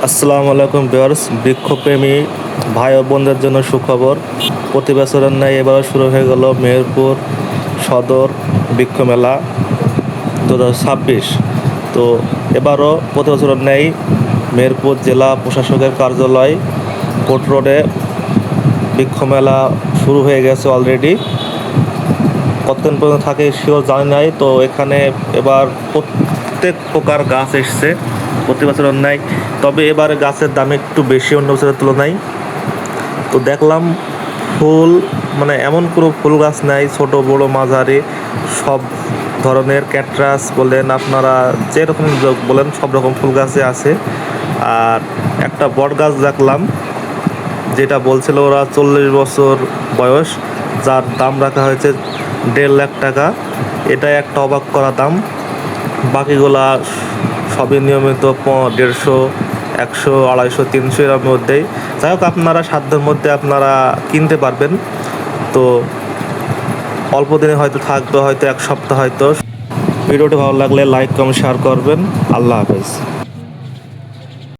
আসসালামু আলাইকুম ভিউয়ার্স, বৃক্ষপ্রেমী ভাই ও বোনদের জন্য সুখবর। প্রতি বছরের ন্যায় এবারও শুরু হয়ে গেল মেহেরপুর সদর বৃক্ষ মেলা 2026। তো এবারও প্রতি বছরের ন্যায় মেহেরপুর জেলা প্রশাসকের কার্যালয় কোর্ট রোডে বৃক্ষ মেলা শুরু হয়ে গেছে অলরেডি। কতদিন পর্যন্ত থাকে শিওর জানি নাই। তো এখানে এবার প্রত্যেক প্রকার গাছ এসছে প্রতি বছরের ন্যায়, তবে এবারে গাছের দাম একটু বেশি অন্য বছরের তুলনায়। তো দেখলাম ফুল মানে এমন কোনো ফুল গাছ নাই, ছোট বড় মাঝারি সব ধরনের ক্যাটরাস বলেন, আপনারা যেরকম বলেন সব রকম ফুল গাছে আছে। আর একটা বট গাছ দেখলাম, যেটা বলছিল ওরা 40 বছর বয়স, যার দাম রাখা হয়েছে 1.5 লাখ টাকা। এটাই একটা অবাক করা দাম। বাকিগুলা সবই নিয়মিত 150, 100, 250, 300 এর মধ্যেই। যাই হোক, আপনারা সাধ্যের মধ্যে আপনারা কিনতে পারবেন। তো অল্প দিনে হয়তো থাকবে, হয়তো 1 সপ্তাহ হয়তো। ভিডিওটি ভালো লাগলে লাইক কমেন্ট শেয়ার করবেন। আল্লাহ হাফেজ।